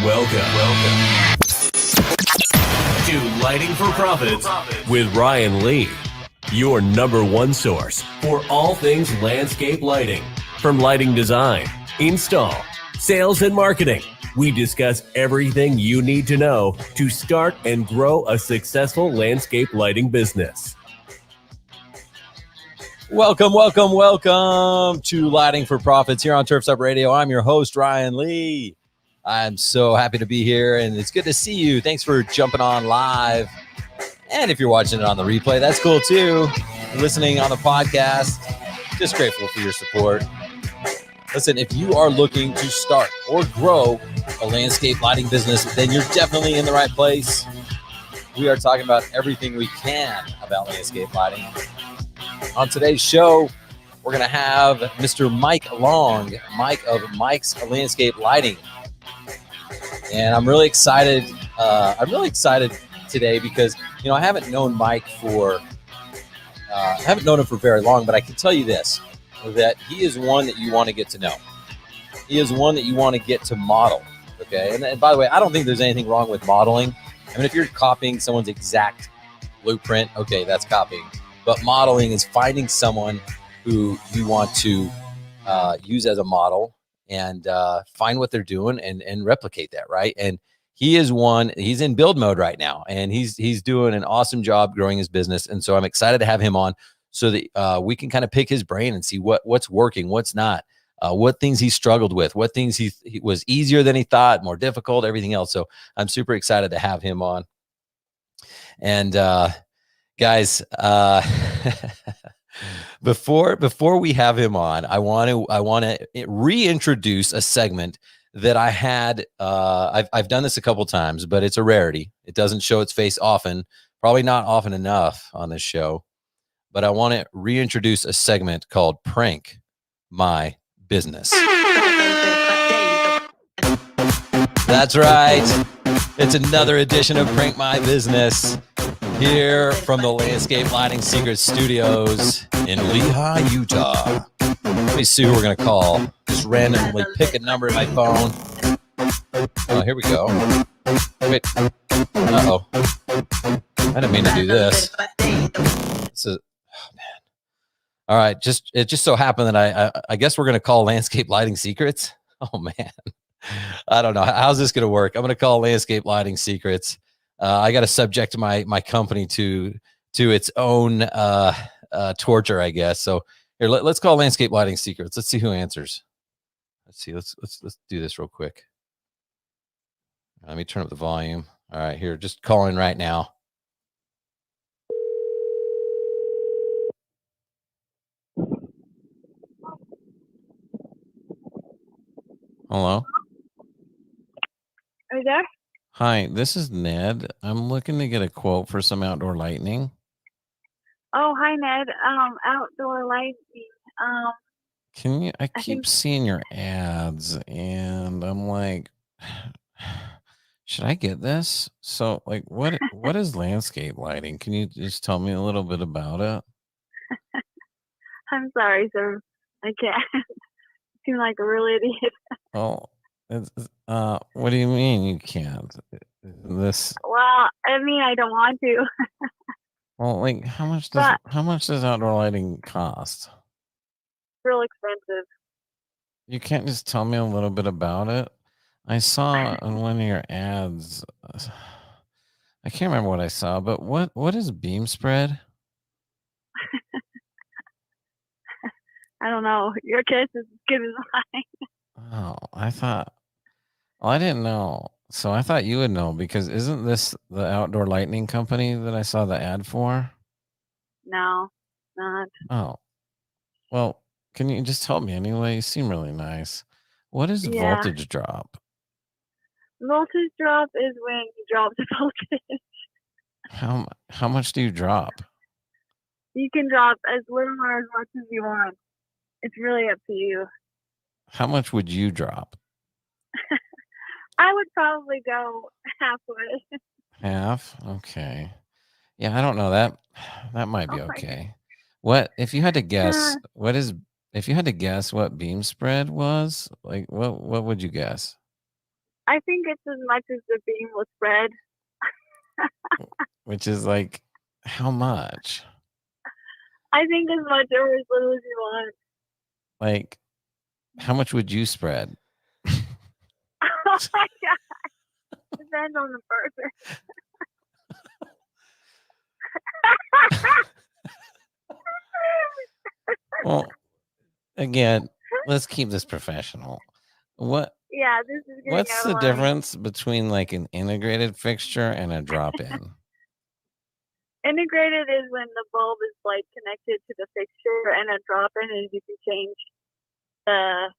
Welcome to Lighting for Profits with Ryan Lee, your number one source for all things landscape lighting. From lighting design, install, sales, and marketing, we discuss everything you need to know to start and grow a successful landscape lighting business. Welcome to Lighting for Profits here on Turfs Up Radio. I'm your host, Ryan Lee. I'm so happy to be here, and it's good to see you. Thanks for jumping on live. And if you're watching it on the replay, that's cool too. Listening on the podcast, just grateful for your support. Listen, if you are looking to start or grow a landscape lighting business, then you're definitely in the right place. We are talking about everything we can about landscape lighting. On today's show, we're going to have Mr. Mike Long, Mike of Mike's Landscape Lighting. And I'm really excited. Today because, I haven't known Mike I haven't known him for very long, but I can tell you this, that he is one that you want to get to know. He is one that you want to get to model. Okay. And by the way, I don't think there's anything wrong with modeling. I mean, if you're copying someone's exact blueprint, okay, that's copying. But modeling is finding someone who you want to use as a model and find what they're doing and replicate that, right? And he's in build mode right now, and he's doing an awesome job growing his business. And so I'm excited to have him on so that we can kind of pick his brain and see what's working, what's not, what things he struggled with, what things he was easier than he thought, more difficult, everything else. So I'm super excited to have him on. And guys, before we have him on, I want to reintroduce a segment that I had. I've done this a couple times, but it's a rarity. It doesn't show its face often, probably not often enough on this show. But I want to reintroduce a segment called Prank My Business. That's right. It's another edition of Prank My Business here from the Landscape Lighting Secrets Studios in Lehi, Utah. Let me see who we're going to call. Just randomly pick a number in my phone. Oh, here we go. Wait. Uh-oh. I didn't mean to do this. Oh, man. All right. It just so happened that I guess we're going to call Landscape Lighting Secrets. Oh, man. I don't know. How's this going to work? I'm going to call Landscape Lighting Secrets. I got to subject my company to its own torture, I guess. So here, let's call Landscape Lighting Secrets. Let's see who answers. Let's see. Let's do this real quick. Let me turn up the volume. All right, here, just calling right now. Hello. Are you there? Hi, this is Ned. I'm looking to get a quote for some outdoor lighting. Oh, hi, Ned. Outdoor lighting. Can you? I keep seeing your ads, and I'm like, should I get this? So, like, what is landscape lighting? Can you just tell me a little bit about it? I'm sorry, sir. I can't. You seem like a real idiot. Oh, what do you mean you can't? Well, I mean, I don't want to. Well, like, how much does outdoor lighting cost? Real expensive. You can't just tell me a little bit about it. I saw in one of your ads. I can't remember what I saw, but what is beam spread? I don't know. Your guess is as good as mine. Oh, I didn't know. So I thought you would know, because isn't this the outdoor lighting company that I saw the ad for? No, not. Oh, well, can you just help me anyway? You seem really nice. What is voltage drop? Voltage drop is when you drop the voltage. How much do you drop? You can drop as little or as much as you want. It's really up to you. How much would you drop? I would probably go halfway. Half? Okay. Yeah, I don't know. That might be okay. What if you had to guess? If you had to guess what beam spread was, like, what would you guess? I I think it's as much as the beam will spread. Which is like, how much? I think as much or as little as you want. Like, how much would you spread? Oh my God. Depends on the person. Well, again, let's keep this professional. Yeah, this is getting What's out the of line. difference between like an integrated fixture and a drop-in? Integrated is when the bulb is like connected to the fixture, and a drop-in is you can change the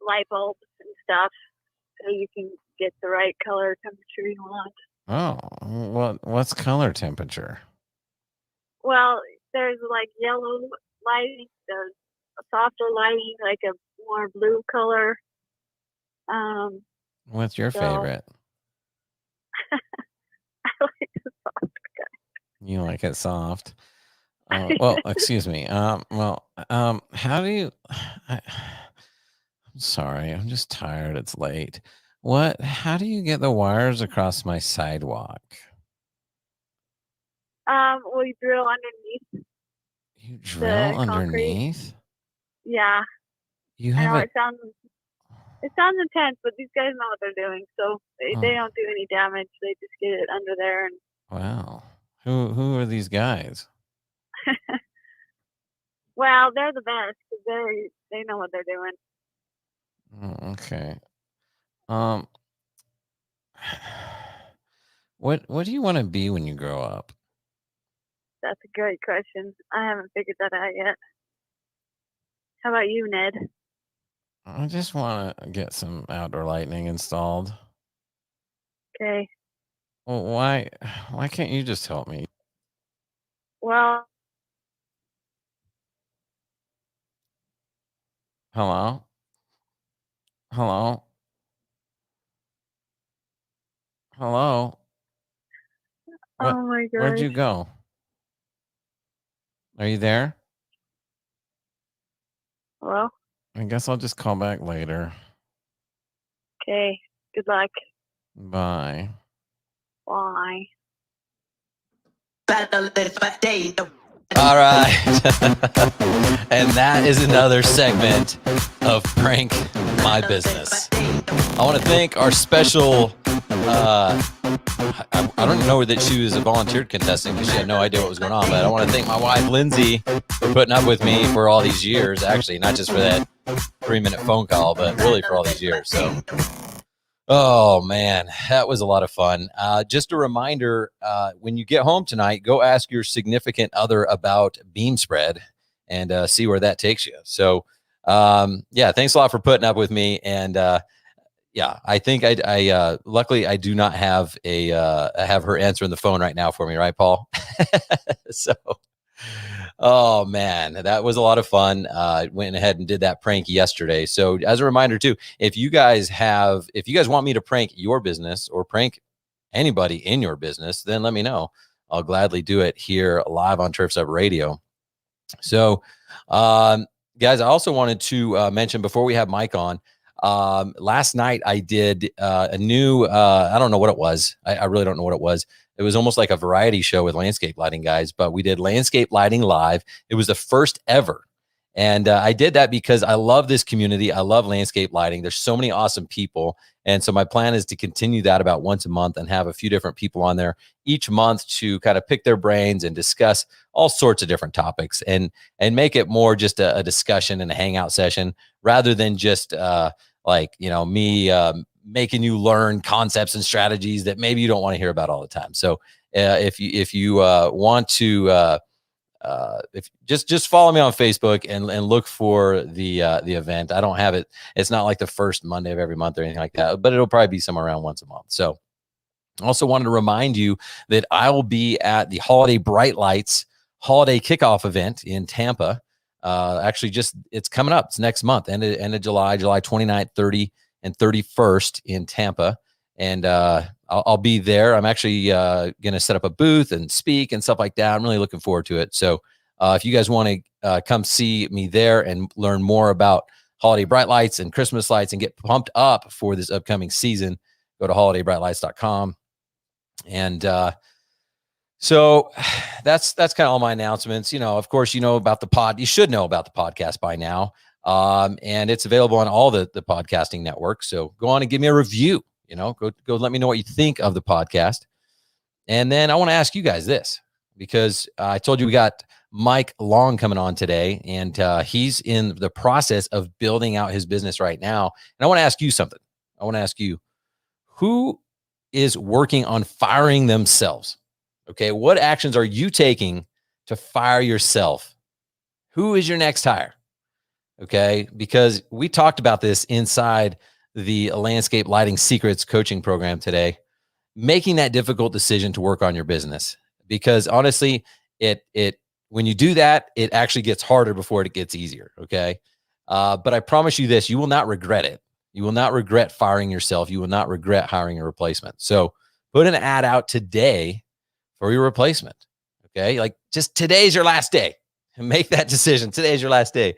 light bulbs and stuff, so you can get the right color temperature you want. Oh, what's color temperature? Well, there's like yellow lighting, there's a softer lighting, like a more blue color. What's your so favorite? I like the soft. You like it soft? Well, excuse me. How do you? I'm sorry, I'm just tired. It's late. How do you get the wires across my sidewalk? Well, you drill underneath. You drill concrete. underneath? Yeah. You I have know a it sounds intense, but these guys know what they're doing, so they don't do any damage. They just get it under there. And wow. Who are these guys? well, they're the best because they know what they're doing. Oh, okay. What do you want to be when you grow up? That's a great question. I haven't figured that out yet. How about you, Ned? I just want to get some outdoor lighting installed. Okay. Well, why can't you just help me? Well, Hello? Hello? Hello? oh my God. Where'd you go? Are you there? Well, I guess I'll just call back later. okay. Good luck. Bye. Bye. All right. And that is another segment of Prank My Business. I want to thank our special, I don't know that she was a volunteered contestant because she had no idea what was going on, but I want to thank my wife, Lindsay, for putting up with me for all these years, actually, not just for that 3-minute phone call, but really for all these years. So, oh man, that was a lot of fun. Just a reminder, when you get home tonight, go ask your significant other about beam spread and see where that takes you. So, yeah, thanks a lot for putting up with me. And yeah, I think I luckily I do not have have her answering the phone right now for me, right, Paul? So, oh man, that was a lot of fun. Went ahead and did that prank yesterday. So as a reminder too, if you guys want me to prank your business or prank anybody in your business, then let me know. I'll gladly do it here live on Turfs Up Radio. So, guys, I also wanted to mention before we have Mike on, last night I did a new, I don't know what it was. I really don't know what it was. It was almost like a variety show with landscape lighting guys, but we did landscape lighting live. It was the first ever. And I did that because I love this community. I love landscape lighting. There's so many awesome people. And so my plan is to continue that about once a month and have a few different people on there each month to kind of pick their brains and discuss all sorts of different topics and make it more just a discussion and a hangout session rather than just like, you know, me making you learn concepts and strategies that maybe you don't want to hear about all the time. So if you want to if just follow me on Facebook and look for the event. I don't have it. It's not like the first Monday of every month or anything like that, but it'll probably be somewhere around once a month. So also wanted to remind you that I will be at the Holiday Bright Lights holiday kickoff event in Tampa. Actually, it's coming up. It's next month, end of July 29th, 30, and 31st in Tampa. And I'll be there. I'm actually going to set up a booth and speak and stuff like that. I'm really looking forward to it. So if you guys want to come see me there and learn more about holiday bright lights and Christmas lights and get pumped up for this upcoming season, go to holidaybrightlights.com. And so that's kind of all my announcements. Of course, about the pod. You should know about the podcast by now. And it's available on all the podcasting networks. So go on and give me a review. Go let me know what you think of the podcast. And then I want to ask you guys this, because I told you we got Mike Long coming on today, and he's in the process of building out his business right now. And I want to ask you something. I want to ask you, who is working on firing themselves? Okay, what actions are you taking to fire yourself? Who is your next hire? Okay, because we talked about this inside the Landscape Lighting Secrets coaching program today, making that difficult decision to work on your business. Because honestly, it when you do that, it actually gets harder before it gets easier. Okay, but I promise you this: you will not regret it. You will not regret firing yourself. You will not regret hiring a replacement. So put an ad out today for your replacement. Okay, like just today's your last day. Make that decision. Today's your last day.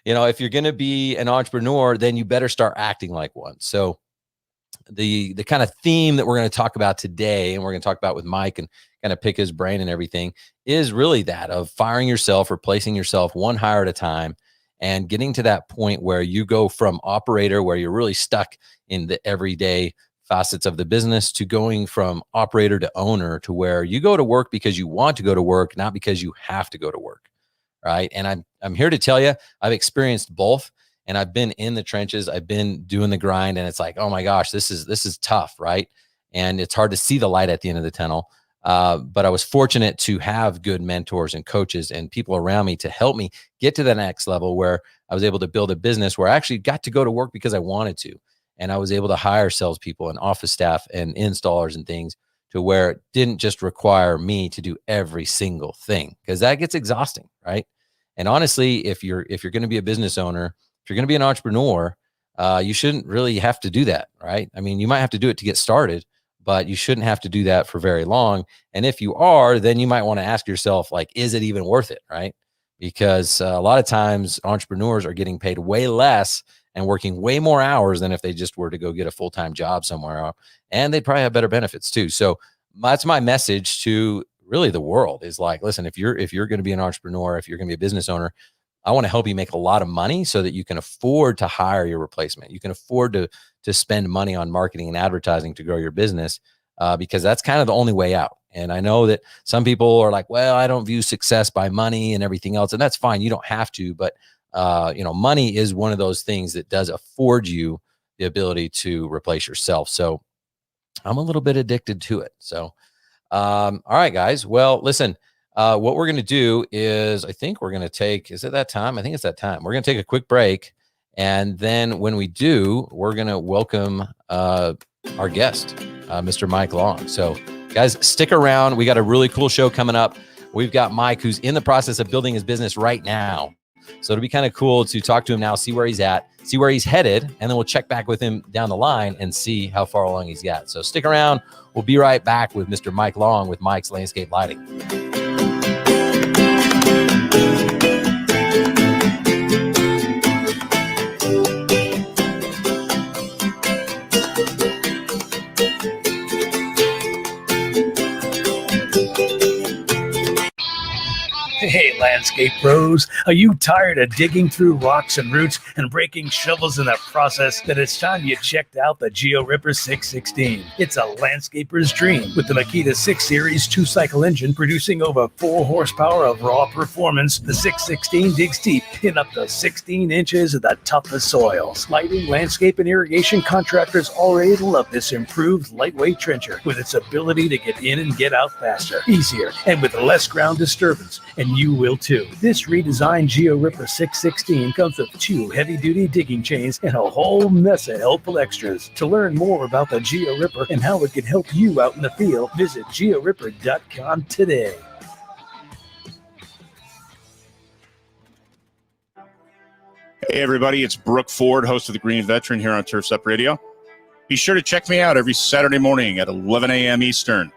If you're going to be an entrepreneur, then you better start acting like one. So the kind of theme that we're going to talk about today, and we're going to talk about with Mike and kind of pick his brain and everything, is really that of firing yourself, replacing yourself one hire at a time, and getting to that point where you go from operator, where you're really stuck in the everyday facets of the business, to going from operator to owner, to where you go to work because you want to go to work, not because you have to go to work. Right. And I'm here to tell you, I've experienced both, and I've been in the trenches. I've been doing the grind, and it's like, oh my gosh, this is tough. Right. And it's hard to see the light at the end of the tunnel. But I was fortunate to have good mentors and coaches and people around me to help me get to the next level, where I was able to build a business where I actually got to go to work because I wanted to. And I was able to hire salespeople and office staff and installers and things, to where it didn't just require me to do every single thing, because that gets exhausting, right? And honestly, if you're going to be a business owner, if you're going to be an entrepreneur, you shouldn't really have to do that, right? I mean, you might have to do it to get started, but you shouldn't have to do that for very long. And if you are, then you might want to ask yourself, like, is it even worth it, right? Because a lot of times entrepreneurs are getting paid way less and working way more hours than if they just were to go get a full-time job somewhere, and they'd probably have better benefits too. So that's my message to really the world, is like, listen, if you're going to be an entrepreneur, if you're going to be a business owner, I want to help you make a lot of money so that you can afford to hire your replacement. You can afford to spend money on marketing and advertising to grow your business, because that's kind of the only way out. And I know that some people are like, well, I don't view success by money and everything else. And that's fine. You don't have to, but money is one of those things that does afford you the ability to replace yourself. So I'm a little bit addicted to it. So, all right, guys. Well, listen, what we're going to do is, I think we're going to take, is it that time? I think it's that time. We're going to take a quick break. And then when we do, we're going to welcome our guest, Mr. Mike Long. So guys, stick around. We got a really cool show coming up. We've got Mike, who's in the process of building his business right now. So it'll be kind of cool to talk to him now, see where he's at, see where he's headed, and then we'll check back with him down the line and see how far along he's got. So stick around. We'll be right back with Mr. Mike Long with Mike's Landscape Lighting. Hey, landscape pros, are you tired of digging through rocks and roots and breaking shovels in the process? Then it's time you checked out the GeoRipper 616. It's a landscaper's dream with the Makita 6 Series 2-cycle engine producing over 4 horsepower of raw performance. The 616 digs deep in up to 16 inches of the toughest soils. Lighting, landscape, and irrigation contractors already love this improved lightweight trencher with its ability to get in and get out faster, easier, and with less ground disturbance. And you will too. This redesigned GeoRipper 616 comes with 2 heavy-duty digging chains and a whole mess of helpful extras. To learn more about the GeoRipper and how it can help you out in the field, visit georipper.com today. Hey everybody, it's Brooke Ford, host of The Green Veteran here on Turfs Up Radio. Be sure to check me out every Saturday morning at 11 a.m. Eastern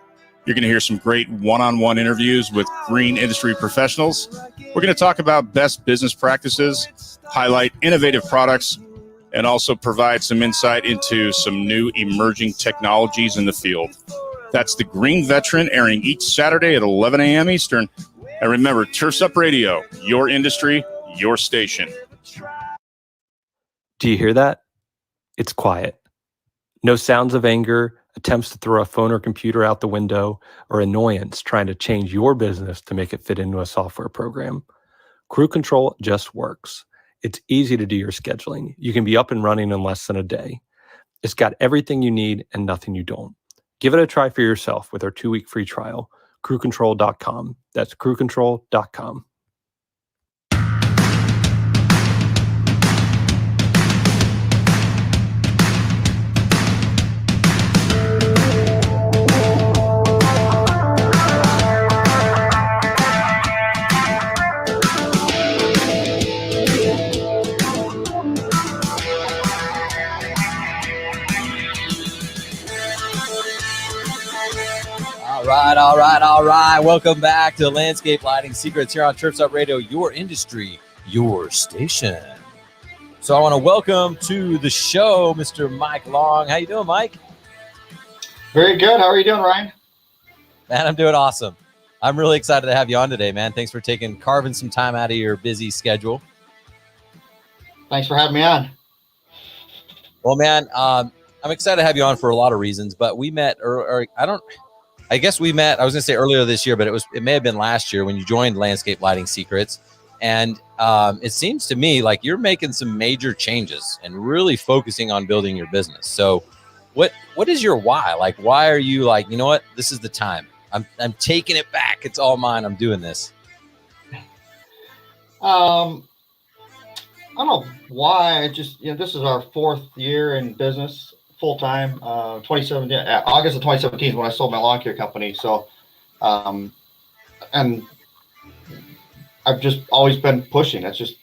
You're going to hear some great one-on-one interviews with green industry professionals. We're going to talk about best business practices, highlight innovative products, and also provide some insight into some new emerging technologies in the field. That's the Green Veteran, airing each Saturday at 11 a.m. Eastern. And remember, Turfs Up Radio, your industry, your station. Do you hear that? It's quiet. No sounds of anger, attempts to throw a phone or computer out the window, or annoyance trying to change your business to make it fit into a software program. Crew Control just works. It's easy to do your scheduling. You can be up and running in less than a day. It's got everything you need and nothing you don't. Give it a try for yourself with our 2-week free trial. crewcontrol.com. That's crewcontrol.com. All right. Welcome back to Landscape Lighting Secrets here on Turfs Up Radio, your industry, your station. So I want to welcome to the show Mr. Mike Long. How you doing, Mike? Very good. How are you doing, Ryan? Man, I'm doing awesome. I'm really excited to have you on today, man. Thanks for carving some time out of your busy schedule. Thanks for having me on. Well, man, I'm excited to have you on for a lot of reasons, but we met, I guess we met, I was going to say earlier this year, but it may have been last year when you joined Landscape Lighting Secrets. And it seems to me like you're making some major changes and really focusing on building your business. So what is your why? Like, why are you like, you know what, this is the time. I'm taking it back. It's all mine. I'm doing this. I don't know why. This is our 4th year in business. Full time, 2017, August of 2017 is when I sold my lawn care company. So, and I've just always been pushing. It's just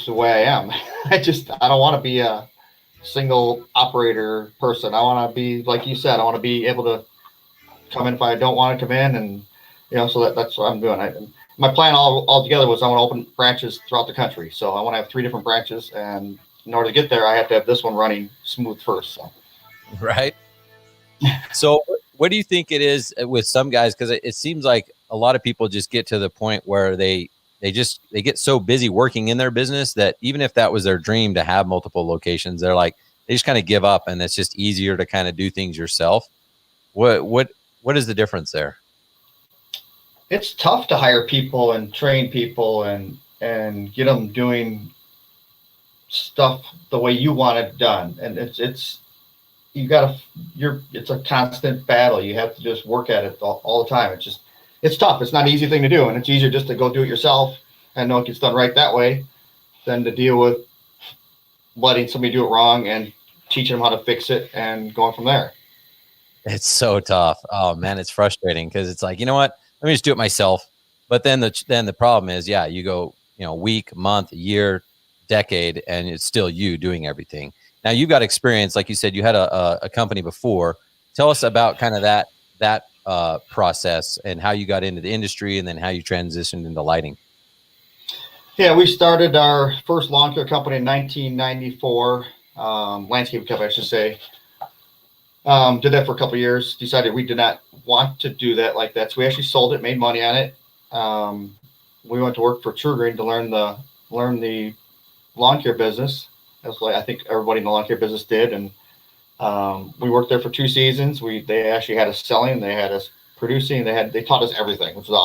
the way I am. I don't want to be a single operator person. I want to be, like you said, I want to be able to come in if I don't want to come in, and so that's what I'm doing. My plan all together was I want to open branches throughout the country. So I want to have 3 different branches, and in order to get there, I have to have this one running smooth first. So. Right. So what do you think it is with some guys? Because it seems like a lot of people just get to the point where they get so busy working in their business that even if that was their dream to have multiple locations, they just kind of give up, and it's just easier to kind of do things yourself. What is the difference there? It's tough to hire people and train people and get them doing stuff the way you want it done. And it's a constant battle. You have to just work at it all the time. It's tough. It's not an easy thing to do. And it's easier just to go do it yourself and know it gets done right that way than to deal with letting somebody do it wrong and teaching them how to fix it and going from there. It's so tough. Oh man, it's frustrating because it's like, you know what? Let me just do it myself. But then the problem is, yeah, you go, week, month, year, decade, and it's still you doing everything. Now you've got experience, like you said, you had a company before. Tell us about kind of that process and how you got into the industry, and then how you transitioned into lighting. Yeah, we started our first lawn care company in 1994, landscape company, I should say. Did that for a couple of years. Decided we did not want to do that like that, so we actually sold it, made money on it. We went to work for TruGreen to learn the lawn care business. That's like I think everybody in the lawn care business did, and we worked there for 2 seasons. They actually had us selling, they had us producing, they taught us everything, which was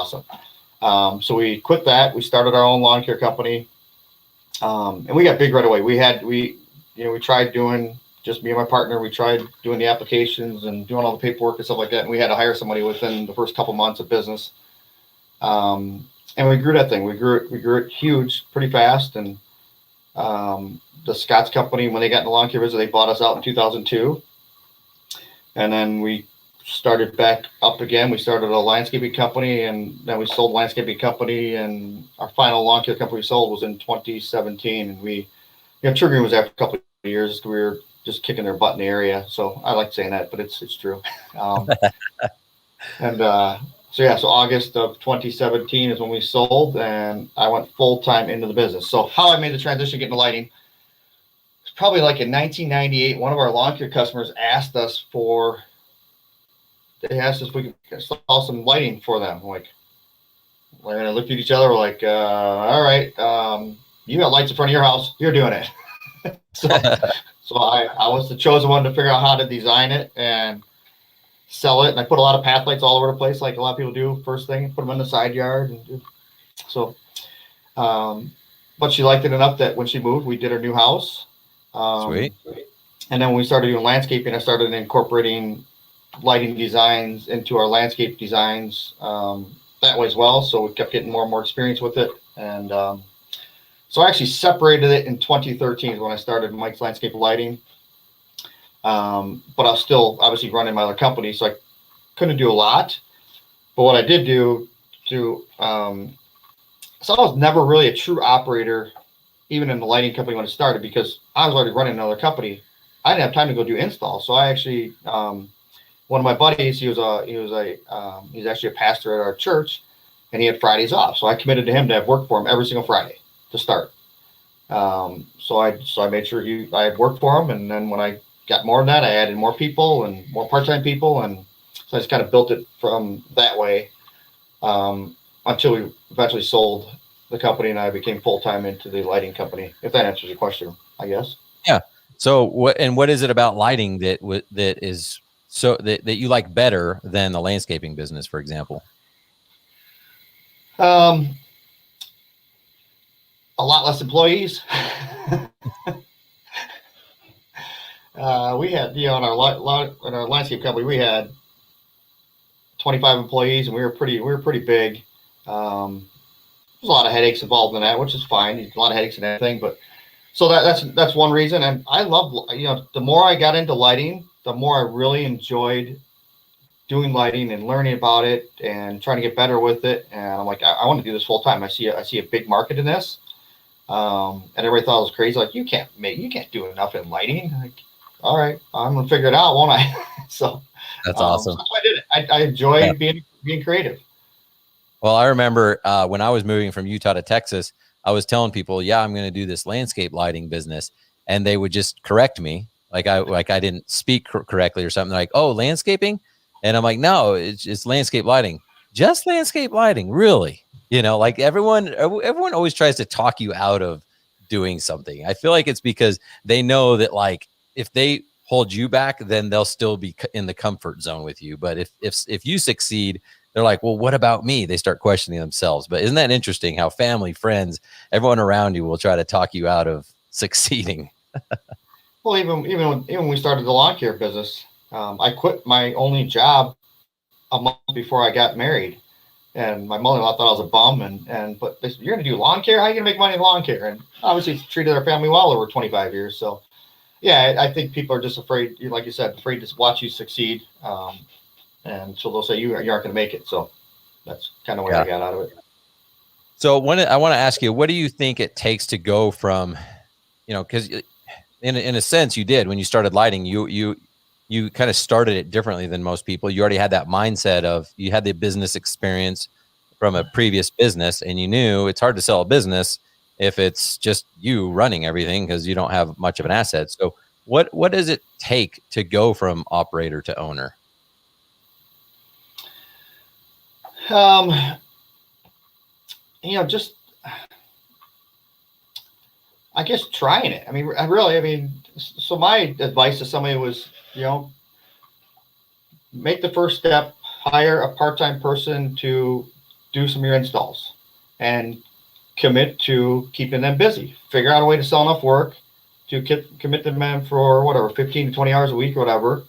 awesome. So we quit that. We started our own lawn care company, and we got big right away. We tried doing, just me and my partner, we tried doing the applications and doing all the paperwork and stuff like that. And we had to hire somebody within the first couple months of business. And we grew that thing. We grew it huge pretty fast, and the Scott's company, when they got in the lawn care business, they bought us out in 2002. And then we started back up again. We started a landscaping company, and then we sold landscaping company, and our final lawn care company we sold was in 2017. And TruGreen was after a couple of years. We were just kicking their butt in the area. So I like saying that, but it's true. And so August of 2017 is when we sold, and I went full time into the business. So how I made the transition getting to lighting, it's probably like in 1998. One of our lawn care customers asked us if we could install some lighting for them. We're gonna look at each other, we're like, all right, you got lights in front of your house, you're doing it. so I was the chosen one to figure out how to design it and sell it. And I put a lot of path lights all over the place, like a lot of people do. First thing, put them in the side yard. But she liked it enough that when she moved, we did her new house. Sweet. And then when we started doing landscaping, I started incorporating lighting designs into our landscape designs that way as well. So we kept getting more and more experience with it. And so I actually separated it in 2013 when I started Mike's Landscape Lighting. But I was still obviously running my other company, so I couldn't do a lot. But what I did do so I was never really a true operator, even in the lighting company when it started, because I was already running another company. I didn't have time to go do installs. So I actually, one of my buddies, he's actually a pastor at our church, and he had Fridays off. So I committed to him to have work for him every single Friday to start. So I made sure I had work for him, and then when I got more than that, I added more people and more part-time people, and so I just kind of built it from that way until we eventually sold the company and I became full-time into the lighting company. If that answers your question, I guess. Yeah. So what is it about lighting that is so that you like better than the landscaping business, for example? A lot less employees. We had, in our landscape company, we had 25 employees, and we were pretty big. There's a lot of headaches involved in that, which is fine. A lot of headaches and everything, but so that's one reason. And I love, the more I got into lighting, the more I really enjoyed doing lighting and learning about it and trying to get better with it. And I'm like, I want to do this full time. I see a big market in this. And everybody thought it was crazy. Like, you can't do enough in lighting. Like, all right, I'm gonna figure it out, won't I? So that's awesome. So that's why I did it. I enjoy being creative. Well, I remember when I was moving from Utah to Texas, I was telling people, yeah, I'm going to do this landscape lighting business. And they would just correct me. Like I didn't speak correctly or something. They're like, oh, landscaping. And I'm like, no, it's landscape lighting, just landscape lighting. Really? Like everyone always tries to talk you out of doing something. I feel like it's because they know that, like, if they hold you back, then they'll still be in the comfort zone with you. But if you succeed, they're like, well, what about me? They start questioning themselves. But isn't that interesting how family, friends, everyone around you will try to talk you out of succeeding? Well, even when we started the lawn care business, I quit my only job a month before I got married. And my mother-in-law thought I was a bum, but they said, you're going to do lawn care? How are you going to make money in lawn care? And obviously treated our family well over 25 years. So yeah, I think people are just afraid, like you said, afraid to watch you succeed. And so they'll say you aren't going to make it. So that's kind of where I got out of it. So I want to ask you, what do you think it takes to go from, because in a sense you did when you started lighting, you kind of started it differently than most people. You already had that mindset of, you had the business experience from a previous business, and you knew it's hard to sell a business if it's just you running everything because you don't have much of an asset. So what does it take to go from operator to owner? Just, I guess, trying it. So my advice to somebody was, make the first step, hire a part-time person to do some of your installs and commit to keeping them busy. Figure out a way to sell enough work to commit them for whatever, 15 to 20 hours a week or whatever,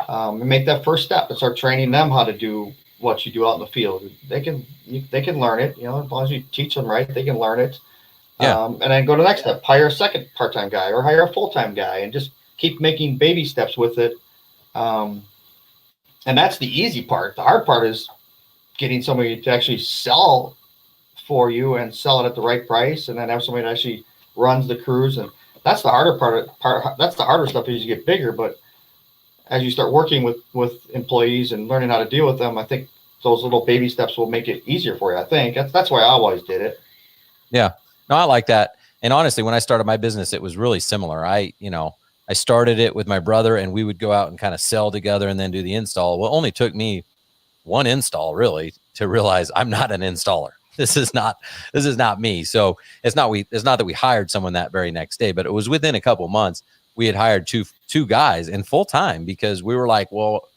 and make that first step and start training them how to do what you do out in the field. They can learn it, as long as you teach them right, they can learn it. Yeah. And then go to the next step, hire a second part-time guy or hire a full-time guy and just keep making baby steps with it. And that's the easy part. The hard part is getting somebody to actually sell for you and sell it at the right price, and then have somebody that actually runs the crews. And that's the harder part. That's the harder stuff as you get bigger. But as you start working with employees and learning how to deal with them, I think those little baby steps will make it easier for you. I think that's why I always did it. Yeah, no, I like that. And honestly, when I started my business, it was really similar. I started it with my brother, and we would go out and kind of sell together and then do the install. Well, it only took me one install really to realize I'm not an installer. This is not me. So it's not that we hired someone that very next day, but it was within a couple months we had hired two guys in full time, because we were like, well,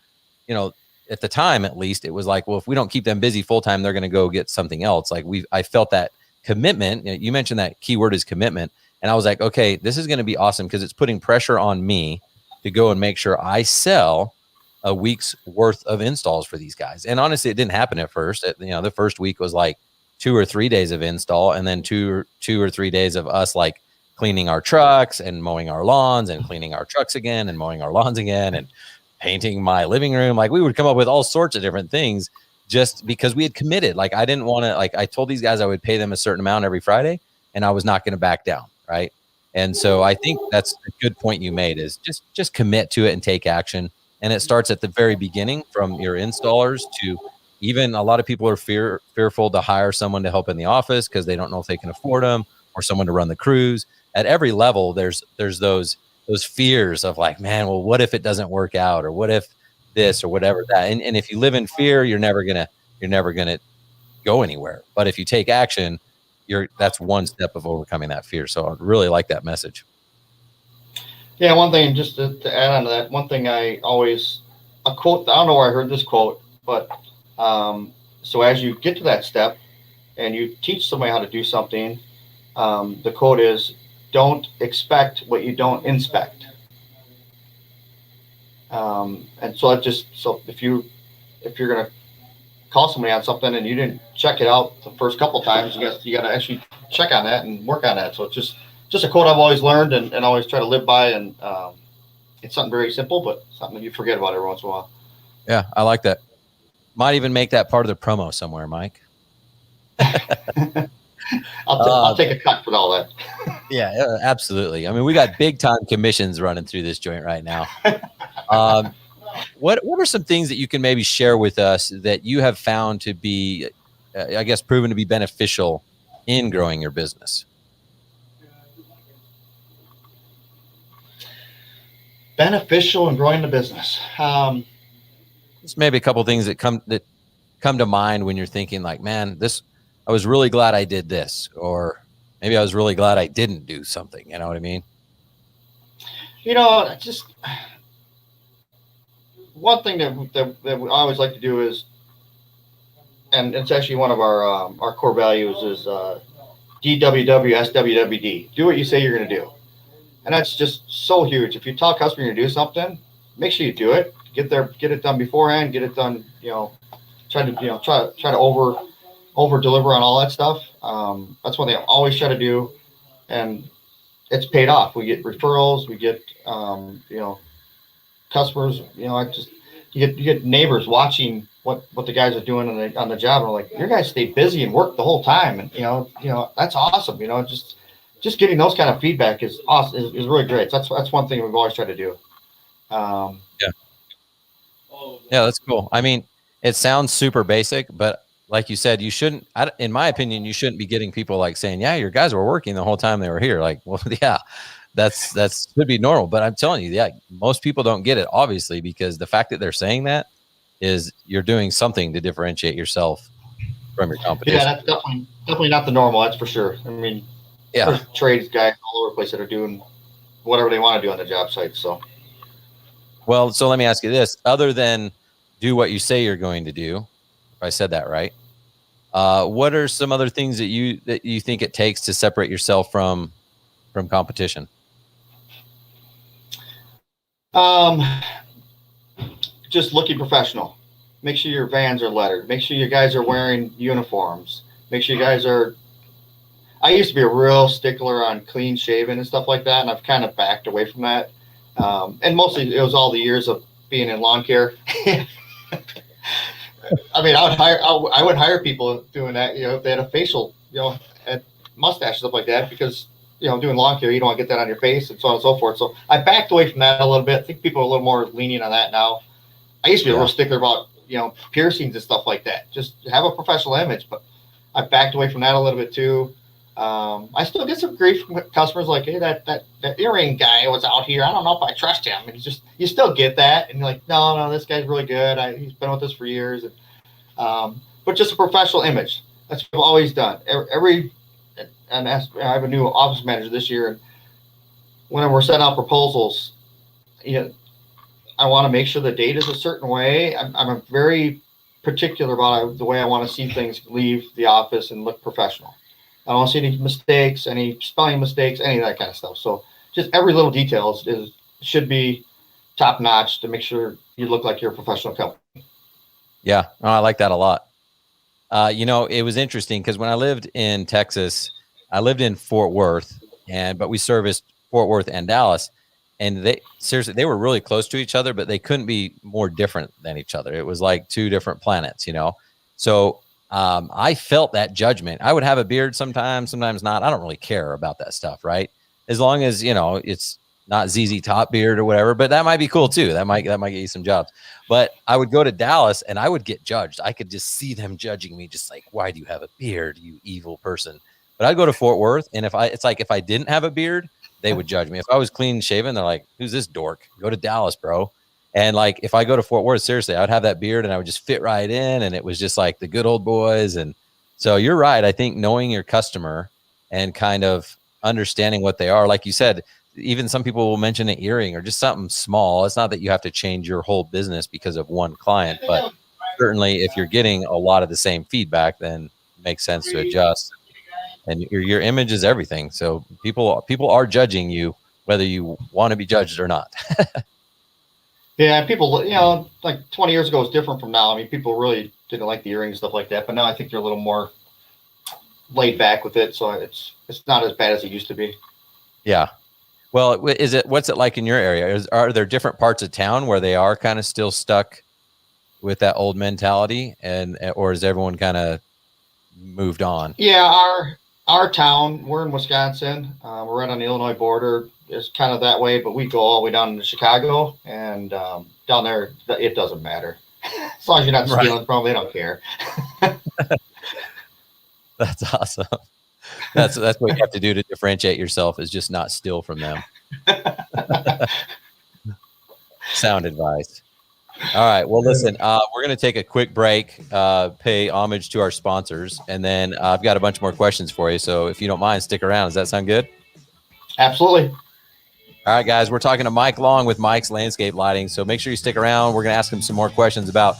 at the time, at least, it was like, well, if we don't keep them busy full time, they're going to go get something else. Like I felt that commitment. You mentioned that keyword is commitment. And I was like, okay, this is going to be awesome, because it's putting pressure on me to go and make sure I sell a week's worth of installs for these guys. And honestly, it didn't happen at first. The first week was like 2 or 3 days of install, and then two or 3 days of us like cleaning our trucks and mowing our lawns and cleaning our trucks again and mowing our lawns again and painting my living room. Like we would come up with all sorts of different things just because we had committed. Like I didn't want to, like I told these guys I would pay them a certain amount every Friday, and I was not going to back down. Right. And so I think that's a good point you made, is just commit to it and take action. And it starts at the very beginning, from your installers to even a lot of people are fearful to hire someone to help in the office because they don't know if they can afford them, or someone to run the crews. At every level, there's those fears of like, man, well, what if it doesn't work out, or what if this or whatever that. And if you live in fear, you're never gonna go anywhere. But if you take action, that's one step of overcoming that fear. So I really like that message. Yeah, one thing, just to add on to that, one thing a quote, I don't know where I heard this quote, but so as you get to that step and you teach somebody how to do something, the quote is, don't expect what you don't inspect. And so if you're going to call somebody on something and you didn't check it out the first couple of times, you got to actually check on that and work on that. So it's just a quote I've always learned and always try to live by. And it's something very simple, but something you forget about every once in a while. Yeah, I like that. Might even make that part of the promo somewhere, Mike. I'll take a cut for all that. Yeah, absolutely. I mean, we got big time commissions running through this joint right now. What are some things that you can maybe share with us that you have found to be, proven to be beneficial in growing your business? Beneficial in growing the business. Just maybe a couple of things that come to mind when you're thinking like, man, I was really glad I did this, or maybe I was really glad I didn't do something. You know what I mean? Just one thing that we always like to do is, and it's actually one of our core values, is DWW SWWD. Do what you say you're going to do. And that's just so huge. If you tell a customer you're going to do something, make sure you do it. Get it done beforehand. Get it done. Try to over deliver on all that stuff. That's one thing I always try to do, and it's paid off. We get referrals. We get customers. You get neighbors watching what the guys are doing on the job, and like, your guys stay busy and work the whole time, and that's awesome. Just getting those kind of feedback is awesome. Is really great. That's one thing we've always tried to do. Yeah, that's cool. I mean, it sounds super basic, but like you said, you shouldn't, in my opinion, you shouldn't be getting people like saying, yeah, your guys were working the whole time they were here. Like, well, yeah, that's should be normal. But I'm telling you, yeah, most people don't get it, obviously, because the fact that they're saying that is you're doing something to differentiate yourself from your competition. Yeah, that's definitely not the normal. That's for sure. I mean, there's trades guys all over the place that are doing whatever they want to do on the job site. So, well, so let me ask you this: other than do what you say you're going to do, if I said that right, what are some other things that you think it takes to separate yourself from competition? Just looking professional. Make sure your vans are lettered. Make sure you guys are wearing uniforms. Make sure you guys are. I used to be a real stickler on clean shaven and stuff like that, and I've kind of backed away from that. And mostly it was all the years of being in lawn care. I mean, I would hire people doing that, if they had a facial, and mustache, stuff like that, because doing lawn care, you don't want to get that on your face and so on and so forth. So I backed away from that a little bit. I think people are a little more lenient on that now. I used to be a real stickler about, piercings and stuff like that. Just have a professional image, but I backed away from that a little bit too. I still get some grief from customers like, hey, that earring guy was out here. I don't know if I trust him. And you still get that. And you're like, no, this guy's really good. He's been with us for years. But just a professional image. That's what I've always done. And I have a new office manager this year. And when we're sending out proposals, I want to make sure the data is a certain way. I'm very particular about the way I want to see things leave the office and look professional. I don't want to see any mistakes, any spelling mistakes, any of that kind of stuff. So just every little detail should be top notch to make sure you look like you're a professional company. Yeah, I like that a lot. It was interesting because when I lived in Texas, I lived in Fort Worth, but we serviced Fort Worth and Dallas. And they were really close to each other, but they couldn't be more different than each other. It was like two different planets, So I felt that judgment. I would have a beard sometimes not. I don't really care about that stuff, right? As long as, it's not ZZ Top beard or whatever, but that might be cool too. That might get you some jobs. But I would go to Dallas and I would get judged. I could just see them judging me, just like, why do you have a beard, you evil person? But I'd go to Fort Worth, and if I didn't have a beard, they would judge me. If I was clean shaven, they're like, who's this dork? Go to Dallas, bro. And like, if I go to Fort Worth, seriously, I would have that beard and I would just fit right in. And it was just like the good old boys. And so you're right. I think knowing your customer and kind of understanding what they are, like you said, even some people will mention an earring or just something small. It's not that you have to change your whole business because of one client, but certainly if you're getting a lot of the same feedback, then it makes sense to adjust. And your image is everything. So people are judging you, whether you want to be judged or not. Yeah, people, like 20 years ago was different from now. I mean, people really didn't like the earrings and stuff like that. But now I think they're a little more laid back with it. So it's not as bad as it used to be. Yeah. Well, what's it like in your area? Are there different parts of town where they are kind of still stuck with that old mentality, or is everyone kind of moved on? Yeah, our town, we're in Wisconsin. We're right on the Illinois border. It's kind of that way, but we go all the way down into Chicago, and down there, it doesn't matter. As long as you're not stealing from them, they don't care. That's awesome. That's what you have to do to differentiate yourself, is just not steal from them. Sound advice. All right. Well, listen, we're going to take a quick break, pay homage to our sponsors, and then I've got a bunch more questions for you. So if you don't mind, stick around. Does that sound good? Absolutely. All right, guys, we're talking to Mike Long with Mike's Landscape Lighting. So make sure you stick around. We're going to ask him some more questions about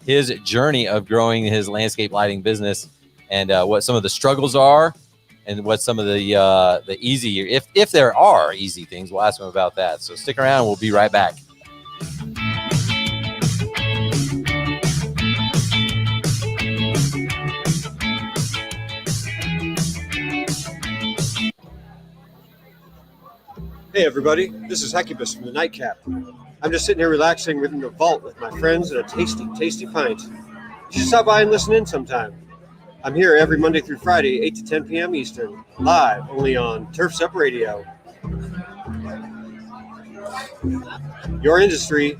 his journey of growing his landscape lighting business and what some of the struggles are and what some of the easy, if there are easy things, we'll ask him about that. So stick around. We'll be right back. Hey everybody, this is Hecubus from the Nightcap. I'm just sitting here relaxing within the vault with my friends and a tasty, tasty pint. You should stop by and listen in sometime. I'm here every Monday through Friday, 8 to 10 p.m. Eastern, live only on Turf's Up Radio. Your industry,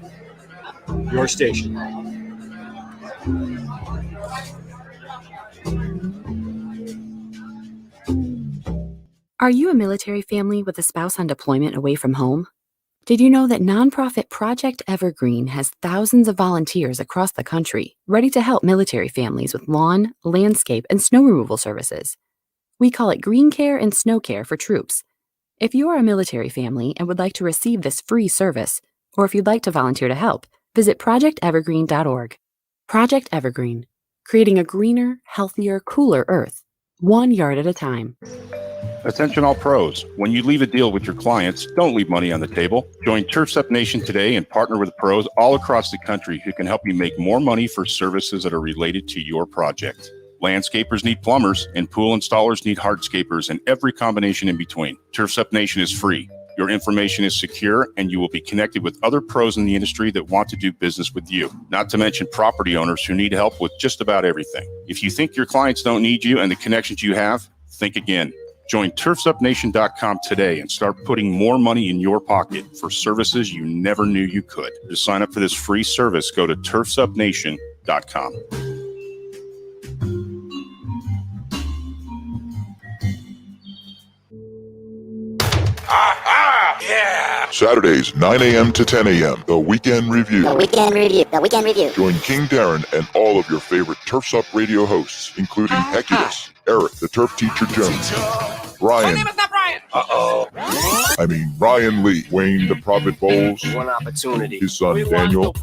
your station. Are you a military family with a spouse on deployment away from home? Did you know that nonprofit Project Evergreen has thousands of volunteers across the country ready to help military families with lawn, landscape, and snow removal services? We call it Green Care and Snow Care for troops. If you are a military family and would like to receive this free service, or if you'd like to volunteer to help, visit projectevergreen.org. Project Evergreen, creating a greener, healthier, cooler Earth, 1 yard at a time. Attention all pros. When you leave a deal with your clients, don't leave money on the table. Join Turf's Up Nation today and partner with pros all across the country who can help you make more money for services that are related to your project. Landscapers need plumbers, and pool installers need hardscapers, and every combination in between. Turf's Up Nation is free. Your information is secure, and you will be connected with other pros in the industry that want to do business with you. Not to mention property owners who need help with just about everything. If you think your clients don't need you and the connections you have, think again. Join turfsupnation.com today and start putting more money in your pocket for services you never knew you could. To sign up for this free service, go to turfsupnation.com. Saturdays, 9 a.m. to 10 a.m., The Weekend Review. The Weekend Review. The Weekend Review. Join King Darren and all of your favorite Turfs Up radio hosts, including Hecubus, Eric, the Turf Teacher Jones, Brian. My name is not Brian. Ryan Lee, Wayne, the Prophet Bowles, One opportunity. his son Daniel,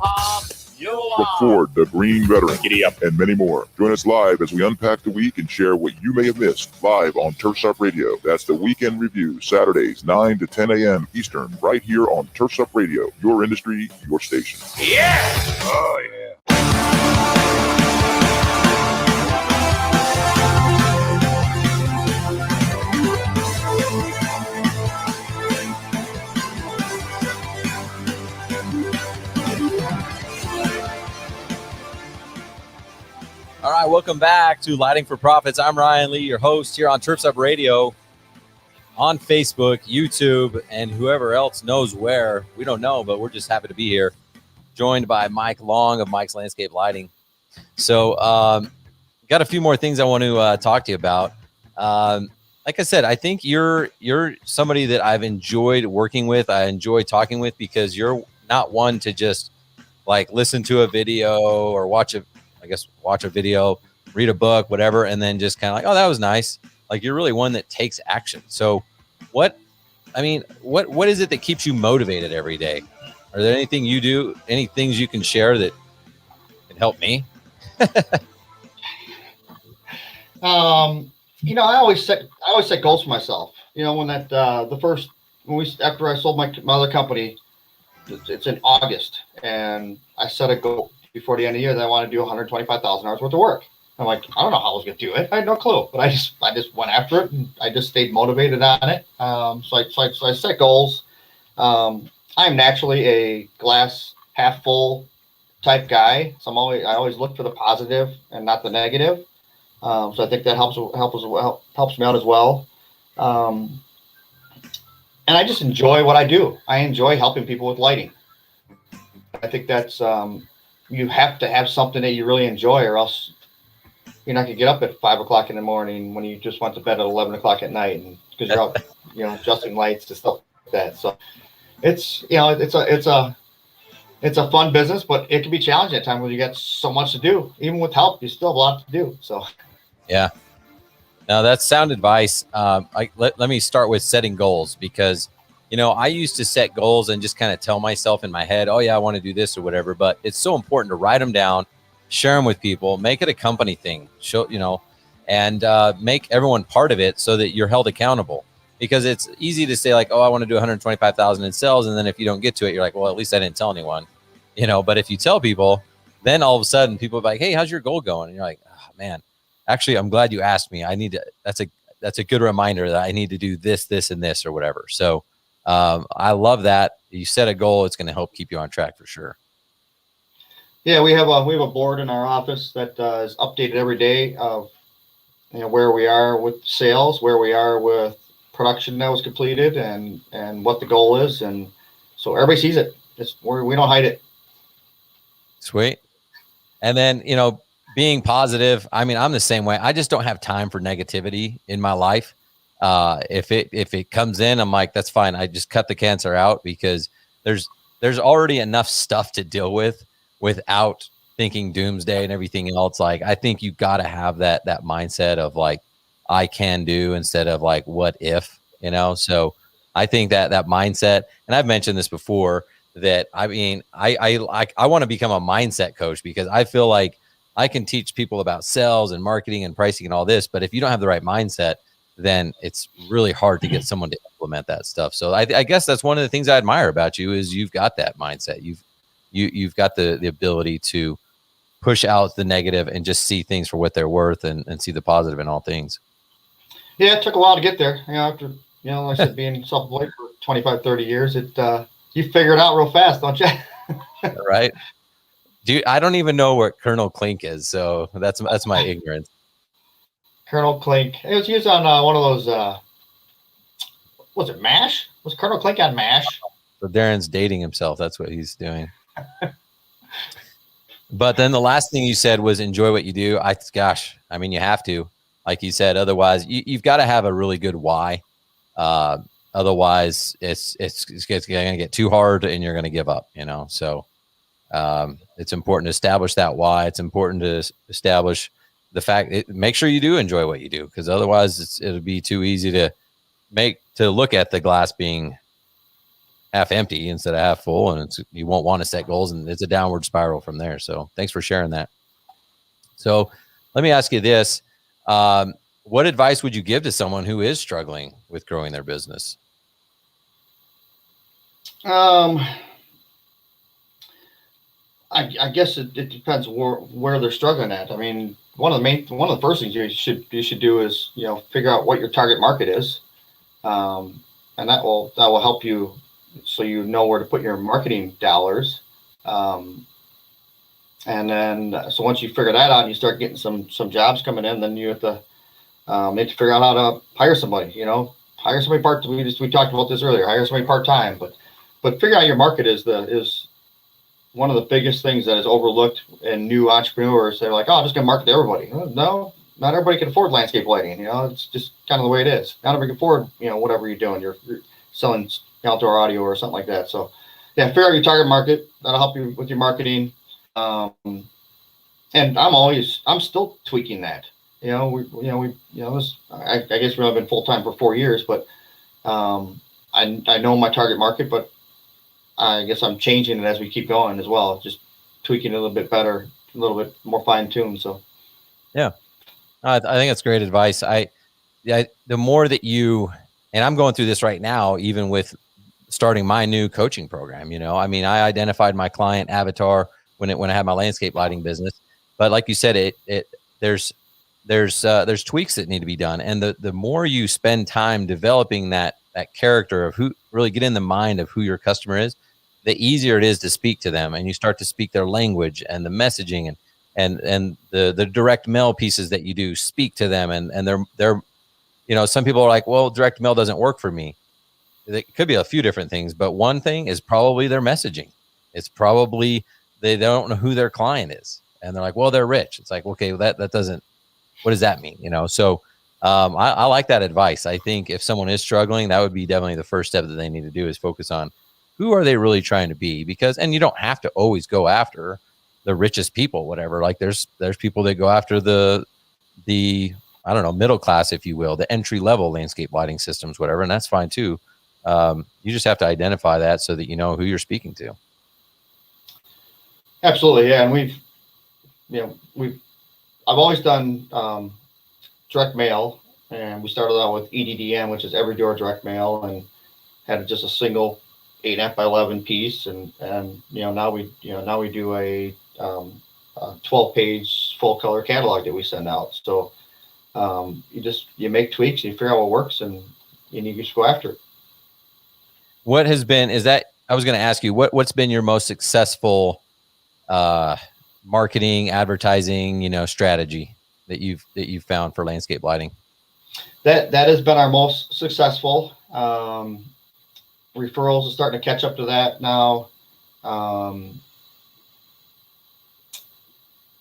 Brooke Ford, the Green Veteran, Giddy up. and many more. Join us live as we unpack the week and share what you may have missed live on Turfs Up Radio. That's The Weekend Review, Saturdays, 9 to 10 a.m. Eastern, right here on Turfs Up Radio, your industry, your station. Yeah. Oh, yeah. All right, welcome back to Lighting for Profits. I'm Ryan Lee, your host here on Turfs Up Radio, on Facebook, YouTube, and whoever else knows where. We don't know, but we're just happy to be here, joined by Mike Long of Mike's Landscape Lighting. So, got a few more things I want to talk to you about. Like I said, I think you're somebody that I've enjoyed working with. I enjoy talking with because you're not one to just like listen to a video or watch a video, read a book, whatever, and then just kind of like, oh, that was nice. Like you're really one that takes action. So what is it that keeps you motivated every day? Are there anything you do, any things you can share that can help me? I always set goals for myself. After I sold my other company, it's in August, and I set a goal before the end of the year that I want to do 125,000 hours worth of work. I'm like, I don't know how I was going to do it. I had no clue, but I just went after it, and I just stayed motivated on it. So I set goals. I'm naturally a glass half full type guy, so I always look for the positive and not the negative. So I think that helps me out as well. And I just enjoy what I do. I enjoy helping people with lighting. I think that's you have to have something that you really enjoy, or else you're not gonna get up at 5 o'clock in the morning when you just went to bed at 11 o'clock at night, and because you're out, adjusting lights and stuff like that. So it's a fun business, but it can be challenging at times when you got so much to do. Even with help, you still have a lot to do. So Yeah. Now that's sound advice. Let me start with setting goals, because I used to set goals and just kind of tell myself in my head, oh yeah, I want to do this or whatever. But it's so important to write them down, share them with people, make it a company thing, and make everyone part of it so that you're held accountable. Because it's easy to say like, oh, I want to do 125,000 in sales. And then if you don't get to it, you're like, well, at least I didn't tell anyone, but if you tell people, then all of a sudden people are like, hey, how's your goal going? And you're like, oh man, actually, I'm glad you asked me. That's a good reminder that I need to do this, this, and this or whatever. So I love that. You set a goal, it's going to help keep you on track for sure. Yeah, we have a board in our office that is updated every day of where we are with sales, where we are with production that was completed, and what the goal is, and so everybody sees it. We don't hide it. Sweet. And then being positive. I mean, I'm the same way. I just don't have time for negativity in my life. If it comes in, I'm like, that's fine. I just cut the cancer out, because there's already enough stuff to deal with without thinking doomsday and everything else. Like, I think you got to have that mindset of like, I can do, instead of like, what if, so I think that mindset, and I've mentioned this before, that I want to become a mindset coach, because I feel like I can teach people about sales and marketing and pricing and all this, but if you don't have the right mindset, then it's really hard to get someone to implement that stuff. So I guess that's one of the things I admire about you, is you've got that mindset. You've got the ability to push out the negative and just see things for what they're worth, and see the positive in all things. Yeah, it took a while to get there. After, like I said, being self-employed for 25, 30 years, you figure it out real fast, don't you? Right. Dude, I don't even know what Colonel Klink is, so that's my ignorance. Colonel Klink. It was used on one of those was it MASH? Was Colonel Klink on MASH? So Darren's dating himself. That's what he's doing. But then the last thing you said was enjoy what you do. I mean, you have to, like you said, otherwise you've got to have a really good why. Otherwise it's going to get too hard and you're going to give up, So it's important to establish that why. It's important to establish the fact, make sure you do enjoy what you do, because otherwise it'll be too easy to look at the glass being half empty instead of half full, and you won't want to set goals, and it's a downward spiral from there. So thanks for sharing that. So let me ask you this. What advice would you give to someone who is struggling with growing their business? I guess it depends where they're struggling at. I mean, one of the first things you should do is, figure out what your target market is. And that will help you, so you know where to put your marketing dollars. And then, so once you figure that out and you start getting some jobs coming in, then you have to need to figure out how to hire somebody. Hire somebody part-time. We talked about this earlier. Hire somebody part-time, but figure out your market is one of the biggest things that is overlooked in new entrepreneurs. They're like, oh, I'm just going to market to everybody. No, not everybody can afford landscape lighting. It's just kind of the way it is. Not everybody can afford, whatever you're doing. You're selling outdoor audio or something like that. So yeah, figure out your target market. That'll help you with your marketing. And I'm still tweaking that. I guess we've only been full-time for 4 years, but I know my target market, but I guess I'm changing it as we keep going as well. Just tweaking it a little bit better, a little bit more fine-tuned. So yeah, I think that's great advice. The more that and I'm going through this right now, even with starting my new coaching program, I identified my client avatar when I had my landscape lighting business, but like you said, there's tweaks that need to be done. And the more you spend time developing that character of who, really get in the mind of who your customer is, the easier it is to speak to them, and you start to speak their language, and the messaging and the direct mail pieces that you do speak to them. And they're some people are like, well, direct mail doesn't work for me. It could be a few different things, but one thing is probably their messaging. It's probably they don't know who their client is, and they're like, well, they're rich. It's like, okay, well, that doesn't, what does that mean? So I like that advice. I think if someone is struggling, that would be definitely the first step that they need to do, is focus on who are they really trying to be? And you don't have to always go after the richest people, whatever. Like there's people that go after the I don't know, middle class, if you will, the entry level landscape lighting systems, whatever. And that's fine too. You just have to identify that so that you know who you're speaking to. Absolutely. Yeah. And I've always done direct mail, and we started out with EDDM, which is every door direct mail, and had just a single 8.5 by 11 piece. And now we do a 12-page full color catalog that we send out. So you make tweaks, and you figure out what works, and you just go after it. What has been, I was going to ask you, what's been your most successful marketing, advertising, strategy that you've found for landscape lighting? That has been our most successful. Referrals are starting to catch up to that now.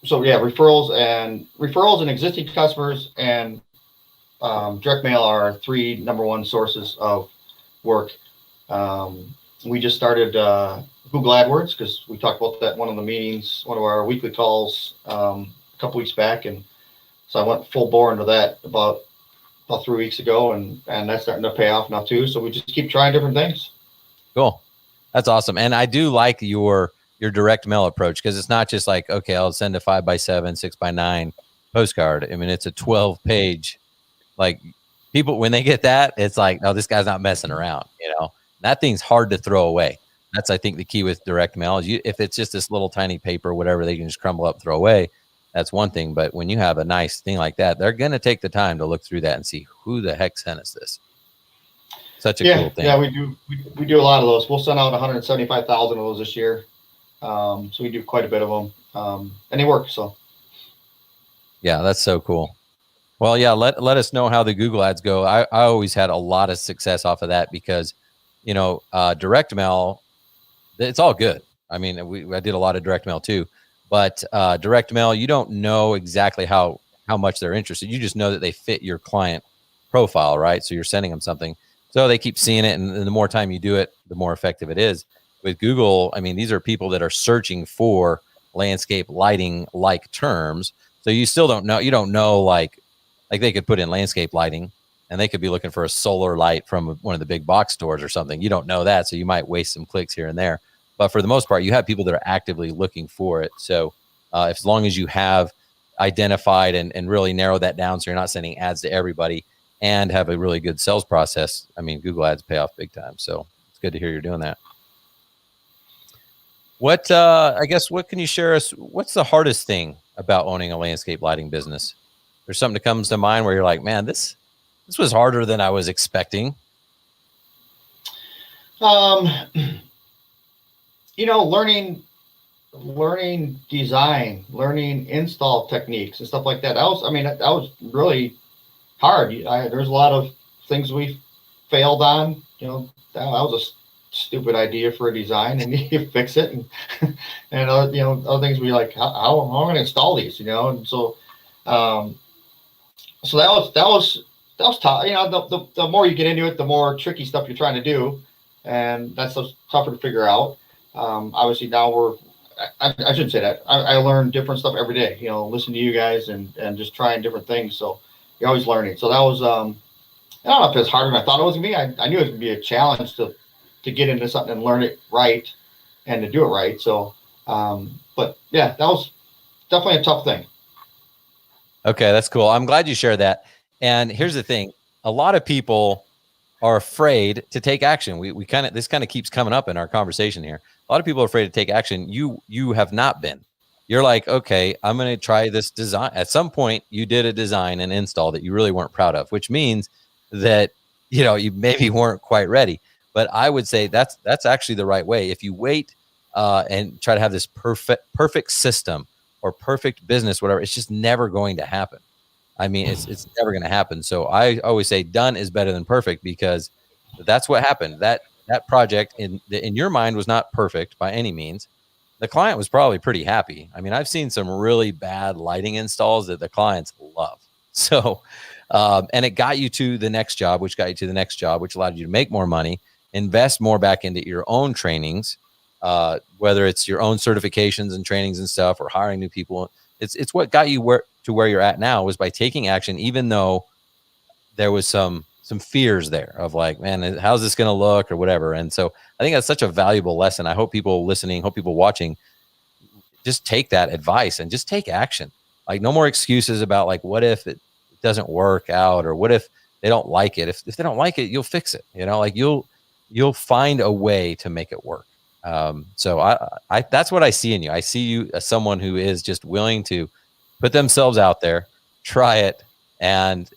So yeah, referrals and existing customers and direct mail are our three number one sources of work. We just started Google AdWords because we talked about that in one of the meetings, one of our weekly calls a couple weeks back, and so I went full bore into that about 3 weeks ago, and that's starting to pay off now too. So we just keep trying different things. Cool, that's awesome. And I do like your direct mail approach, because it's not just like, okay, I'll send a 5x7, 6x9 postcard. I mean, it's a 12-page. Like, people, when they get that, it's like, no, this guy's not messing around. That thing's hard to throw away. That's, I think, the key with direct mail is if it's just this little tiny paper, whatever, they can just crumble up, throw away. That's one thing. But when you have a nice thing like that, they're going to take the time to look through that and see who the heck sent us this. Such a cool thing. Yeah, we do a lot of those. We'll send out 175,000 of those this year. So we do quite a bit of them, and they work. So yeah, that's so cool. Well, yeah, let us know how the Google ads go. I always had a lot of success off of that because, direct mail, it's all good. I mean, I did a lot of direct mail too, but direct mail, you don't know exactly how much they're interested. You just know that they fit your client profile, right? So you're sending them something. So they keep seeing it, and the more time you do it, the more effective it is. With Google, I mean, these are people that are searching for landscape lighting like terms. So you still don't know. You don't know like they could put in landscape lighting, and they could be looking for a solar light from one of the big box stores or something. You don't know that, so you might waste some clicks here and there. But for the most part, you have people that are actively looking for it. So as long as you have identified and really narrowed that down, so you're not sending ads to everybody, and have a really good sales process, I mean, Google ads pay off big time. So it's good to hear you're doing that. What can you share us? What's the hardest thing about owning a landscape lighting business? There's something that comes to mind where you're like, man, this was harder than I was expecting. Learning design, learning install techniques and stuff like that. That was really hard. There's a lot of things we failed on. That was a stupid idea for a design, and you fix it, and other things we like. How am I going to install these? And so that was tough. The more you get into it, the more tricky stuff you're trying to do, and that's tougher to figure out. Obviously now I shouldn't say that. I learn different stuff every day, listen to you guys and just trying different things. So you're always learning. So that was, I don't know if it's harder than I thought it was gonna be. I knew it was gonna be a challenge to get into something and learn it right and to do it right. So, but yeah, that was definitely a tough thing. Okay, that's cool. I'm glad you shared that. And here's the thing. A lot of people are afraid to take action. This kind of keeps coming up in our conversation here. A lot of people are afraid to take action. You have not been. You're like, okay, I'm going to try this design. At some point, you did a design and install that you really weren't proud of, which means that you maybe weren't quite ready. But I would say that's actually the right way. If you wait and try to have this perfect system or perfect business, whatever, it's just never going to happen. I mean, it's never going to happen. So I always say done is better than perfect, because that's what happened. That project in your mind was not perfect by any means. The client was probably pretty happy. I mean, I've seen some really bad lighting installs that the clients love. So, and it got you to the next job, which got you to the next job, which allowed you to make more money, invest more back into your own trainings, whether it's your own certifications and trainings and stuff, or hiring new people. It's what got you where you're at now, was by taking action, even though there was some fears there of like, man, how's this going to look or whatever. And so I think that's such a valuable lesson. I hope people listening, hope people watching, just take that advice and just take action. Like, no more excuses about like, what if it doesn't work out, or what if they don't like it? If they don't like it, you'll fix it. Like you'll find a way to make it work. So I that's what I see in you. I see you as someone who is just willing to put themselves out there, try it, and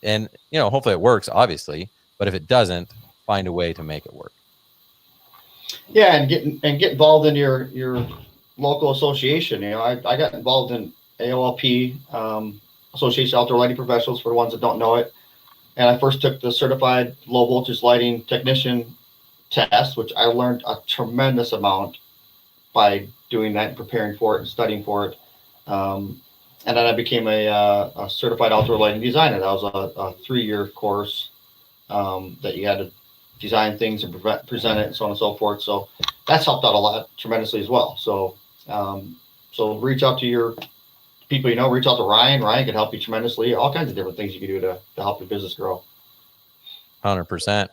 hopefully it works, obviously. But if it doesn't, find a way to make it work. Yeah, and get involved in your local association. I got involved in AOLP, Association of Outdoor Lighting Professionals, for the ones that don't know it. And I first took the certified low voltage lighting technician test, which I learned a tremendous amount by doing that and preparing for it and studying for it. And then I became a certified outdoor lighting designer. That was a 3-year course that you had to design things and present it and so on and so forth. So that's helped out a lot tremendously as well. So so reach out to your people, reach out to Ryan. Ryan can help you tremendously. All kinds of different things you can do to help your business grow. 100%.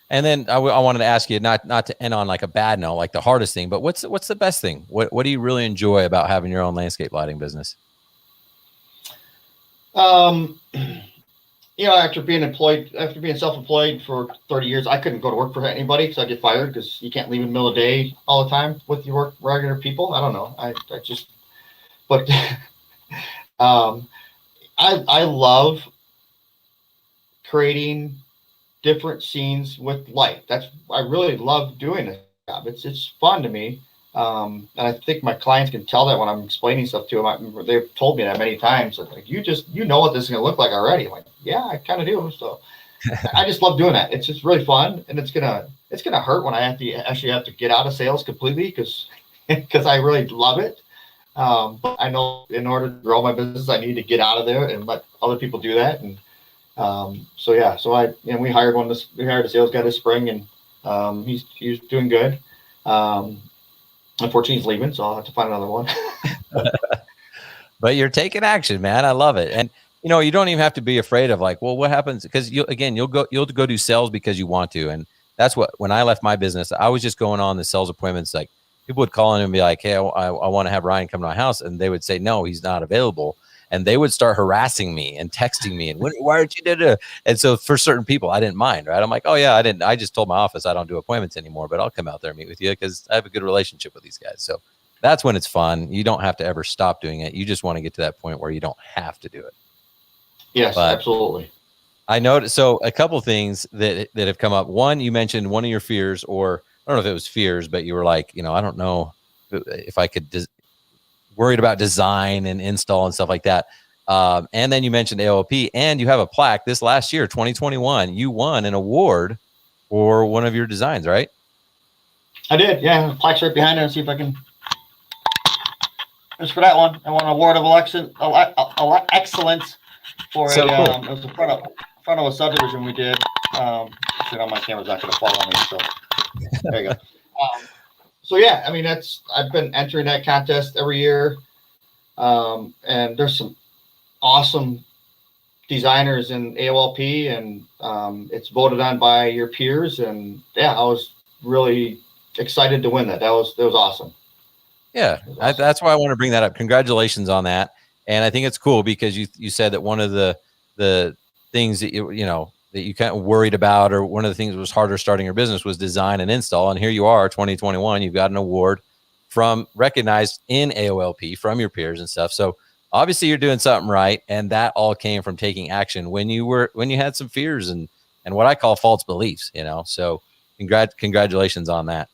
And then I wanted to ask you, not to end on like a bad note, like the hardest thing, but what's the best thing? What do you really enjoy about having your own landscape lighting business? After being self-employed for 30 years, I couldn't go to work for anybody because I get fired, because you can't leave in the middle of the day all the time with your regular people. I don't know. I love creating different scenes with light. I really love doing this job. It's fun to me. And I think my clients can tell that when I'm explaining stuff to them. They've told me that many times. Like, you know what this is going to look like already. I'm like, yeah, I kind of do. So I just love doing that. It's just really fun, and it's gonna hurt when I have to get out of sales completely because I really love it. But I know in order to grow my business, I need to get out of there and let other people do that. And so we hired a sales guy this spring, and he's doing good. Unfortunately, he's leaving, so I'll have to find another one. But you're taking action, man. I love it. And you know, you don't even have to be afraid of like, well, what happens? Because you'll go do sales because you want to. And that's when I left my business, I was just going on the sales appointments. Like people would call in and be like, hey, I want to have Ryan come to my house. And they would say, no, he's not available. And they would start harassing me and texting me. And why aren't you doing it? And so for certain people, I didn't mind, right? I'm like, oh yeah, I just told my office I don't do appointments anymore, but I'll come out there and meet with you because I have a good relationship with these guys. So that's when it's fun. You don't have to ever stop doing it. You just want to get to that point where you don't have to do it. Yes, but absolutely. I noticed. So a couple things that have come up. One, you mentioned one of your fears, or I don't know if it was fears, but you were like, you know, I don't know if I could worried about design and install and stuff like that. And then you mentioned AOLP, and you have a plaque this last year, 2021. You won an award for one of your designs, right? I did. Yeah, the plaque's right behind it. Let's see if I can. Just for that one, I won an award of excellence. For so cool. It was in front of a subdivision we did. My camera's not going to fall on me, so there you go. So yeah, I mean I've been entering that contest every year, and there's some awesome designers in AOLP, and it's voted on by your peers, and yeah, I was really excited to win that. That was awesome. Yeah, awesome. That's why I want to bring that up. Congratulations on that. And I think it's cool because you said that one of the things that that you kind of worried about, or one of the things that was harder starting your business was design and install. And here you are, 2021, you've got an award recognized in AOLP from your peers and stuff. So obviously you're doing something right. And that all came from taking action when you had some fears and what I call false beliefs, so congratulations on that.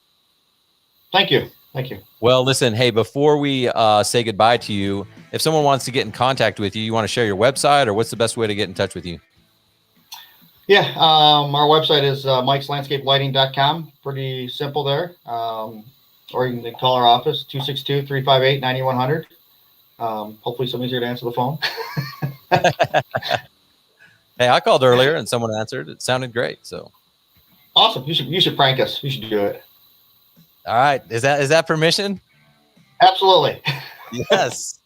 Thank you. Thank you. Well, listen, hey, before we say goodbye to you, if someone wants to get in contact with you, you want to share your website, or what's the best way to get in touch with you? Yeah, our website is mikeslandscapelighting.com. Pretty simple there. Or you can call our office, 262-358-9100. Hopefully somebody's here to answer the phone. Hey, I called earlier and someone answered. It sounded great. So awesome. You should prank us. You should do it. All right. Is that permission? Absolutely. Yes.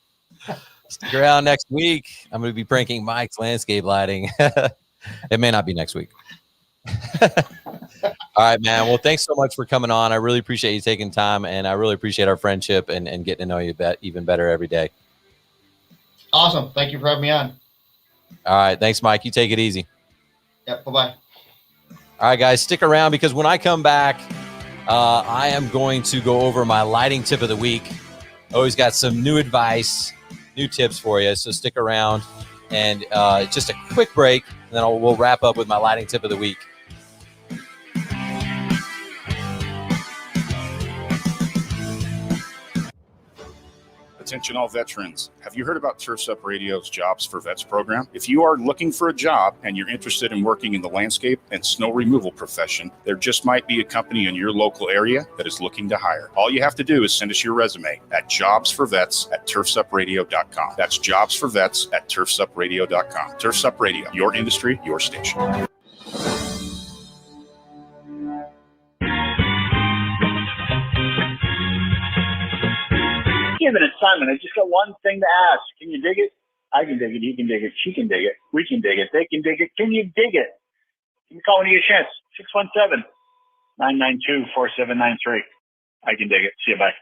Stick around next week. I'm going to be pranking Mike's Landscape Lighting. It may not be next week. All right, man. Well, thanks so much for coming on. I really appreciate you taking time, and I really appreciate our friendship and getting to know you even better every day. Awesome. Thank you for having me on. All right. Thanks, Mike. You take it easy. Yep. Bye-bye. All right, guys. Stick around because when I come back, I am going to go over my lighting tip of the week. Always got some new advice, new tips for you. So stick around, and just a quick break, and then we'll wrap up with my lighting tip of the week. Attention all veterans. Have you heard about Turfs Up Radio's Jobs for Vets program? If you are looking for a job and you're interested in working in the landscape and snow removal profession, there just might be a company in your local area that is looking to hire. All you have to do is send us your resume at jobsforvets@turfsupradio.com. That's jobsforvets@turfsupradio.com. Turfs Up Radio, your industry, your station. Given assignment, I just got one thing to ask. Can you dig it? I can dig it. You can dig it. She can dig it. We can dig it. They can dig it. Can you dig it? You can call when you get a chance. 617-992-4793. I can dig it. See you. Bye.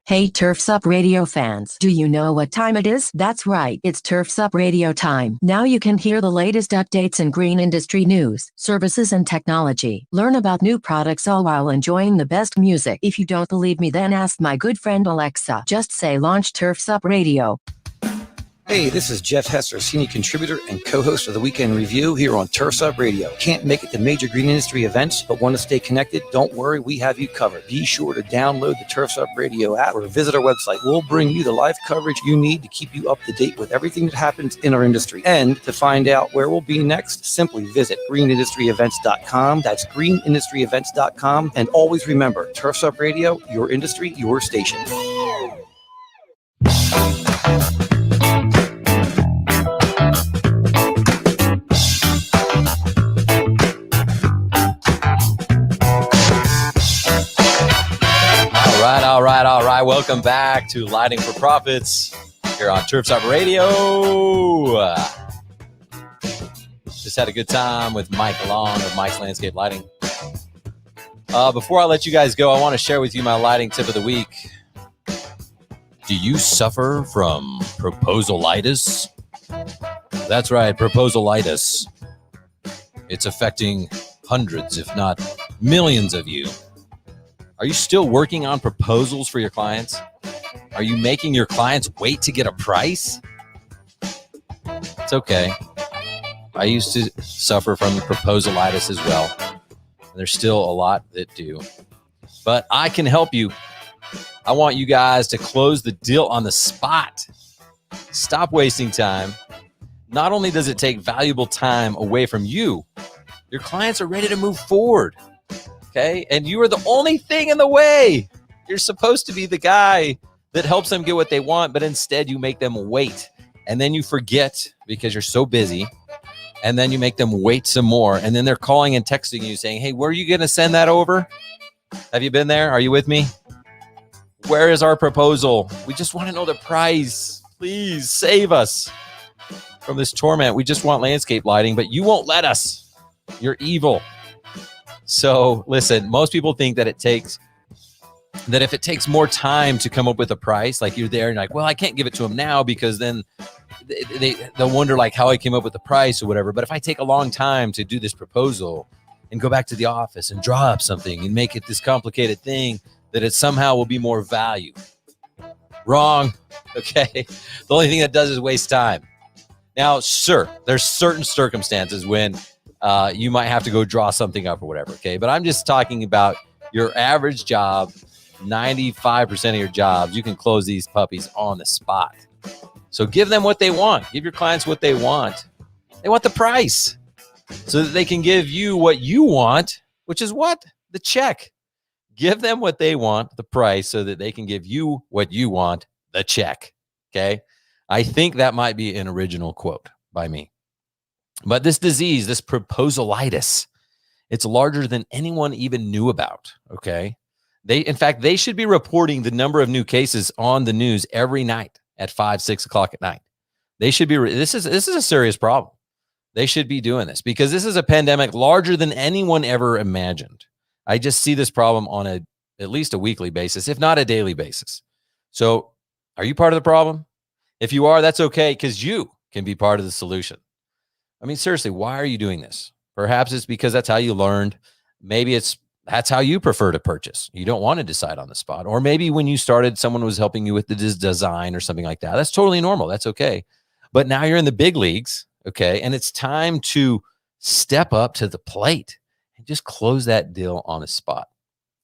Hey Turfs Up Radio fans, do you know what time it is? That's right, it's Turfs Up Radio time. Now you can hear the latest updates in green industry news, services and technology. Learn about new products all while enjoying the best music. If you don't believe me, then ask my good friend Alexa. Just say launch Turfs Up Radio. Hey, this is Jeff Hesser, senior contributor and co-host of the Weekend Review here on Turfs Up Radio. Can't make it to major green industry events, but want to stay connected? Don't worry, we have you covered. Be sure to download the Turfs Up Radio app or visit our website. We'll bring you the live coverage you need to keep you up to date with everything that happens in our industry. And to find out where we'll be next, simply visit greenindustryevents.com. That's greenindustryevents.com. And always remember, Turfs Up Radio, your industry, your station. All right. Welcome back to Lighting for Profits here on Turfs Up Radio. Just had a good time with Mike Long of Mike's Landscape Lighting. Before I let you guys go, I want to share with you my lighting tip of the week. Do you suffer from proposalitis? That's right, proposalitis. It's affecting hundreds, if not millions of you. Are you still working on proposals for your clients? Are you making your clients wait to get a price? It's okay. I used to suffer from proposalitis as well. There's still a lot that do. But I can help you. I want you guys to close the deal on the spot. Stop wasting time. Not only does it take valuable time away from you, your clients are ready to move forward. Okay, and you are the only thing in the way. You're supposed to be the guy that helps them get what they want, but instead you make them wait. And then you forget because you're so busy. And then you make them wait some more. And then they're calling and texting you saying, hey, where are you going to send that over? Have you been there? Are you with me? Where is our proposal? We just want to know the price. Please save us from this torment. We just want landscape lighting, but you won't let us. You're evil. So listen, most people think that if it takes more time to come up with a price, like you're there and like, well, I can't give it to them now because then they'll wonder like how I came up with the price or whatever. But if I take a long time to do this proposal and go back to the office and draw up something and make it this complicated thing, that it somehow will be more value. Wrong. Okay. The only thing that does is waste time. Now, sure, there's certain circumstances when you might have to go draw something up or whatever, okay? But I'm just talking about your average job, 95% of your jobs, you can close these puppies on the spot. So give them what they want. Give your clients what they want. They want the price so that they can give you what you want, which is what? The check. Give them what they want, the price, so that they can give you what you want, the check, okay? I think that might be an original quote by me. But this disease, this proposalitis, it's larger than anyone even knew about, okay? In fact, they should be reporting the number of new cases on the news every night at 5, 6 o'clock at night. They should be, this is a serious problem. They should be doing this because this is a pandemic larger than anyone ever imagined. I just see this problem on at least a weekly basis, if not a daily basis. So are you part of the problem? If you are, that's okay because you can be part of the solution. I mean, seriously, why are you doing this? Perhaps it's because that's how you learned. Maybe that's how you prefer to purchase. You don't want to decide on the spot. Or maybe when you started, someone was helping you with the design or something like that. That's totally normal. That's okay. But now you're in the big leagues, okay? And it's time to step up to the plate and just close that deal on the spot,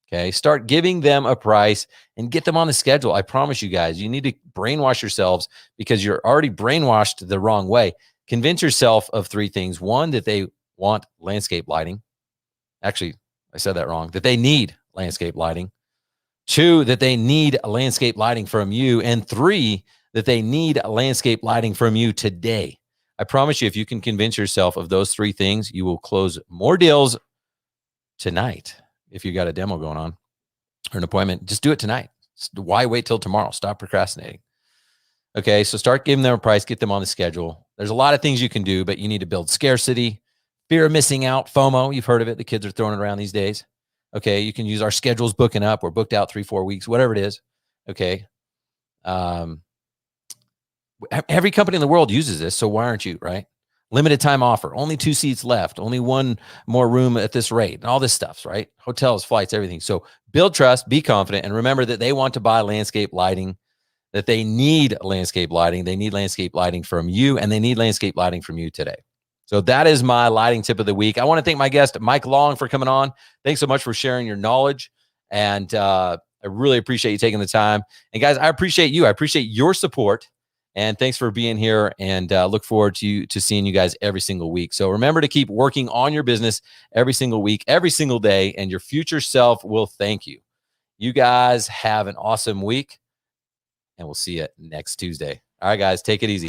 okay? Start giving them a price and get them on the schedule. I promise you guys, you need to brainwash yourselves because you're already brainwashed the wrong way. Convince yourself of 3 things. 1, that they want landscape lighting. Actually, I said that wrong. That they need landscape lighting. 2, that they need landscape lighting from you. And 3, that they need landscape lighting from you today. I promise you, if you can convince yourself of those 3 things, you will close more deals tonight. If you got a demo going on or an appointment, just do it tonight. Why wait till tomorrow? Stop procrastinating. Okay, so start giving them a price, get them on the schedule. There's a lot of things you can do, but you need to build scarcity, fear of missing out, FOMO. You've heard of it. The kids are throwing it around these days. Okay, you can use our schedules booking up or booked out 3-4 weeks, whatever it is. Okay. Every company in the world uses this, so why aren't you, right? Limited time offer, only 2 seats left, only 1 more room at this rate, and all this stuff, right? Hotels, flights, everything. So build trust, be confident, and remember that they want to buy landscape lighting. that they need landscape lighting. They need landscape lighting from you, and they need landscape lighting from you today. So that is my lighting tip of the week. I want to thank my guest, Mike Long, for coming on. Thanks so much for sharing your knowledge. And I really appreciate you taking the time. And guys, I appreciate you. I appreciate your support. And thanks for being here, and look forward to seeing you guys every single week. So remember to keep working on your business every single week, every single day, and your future self will thank you. You guys have an awesome week, and we'll see you next Tuesday. All right, guys, take it easy.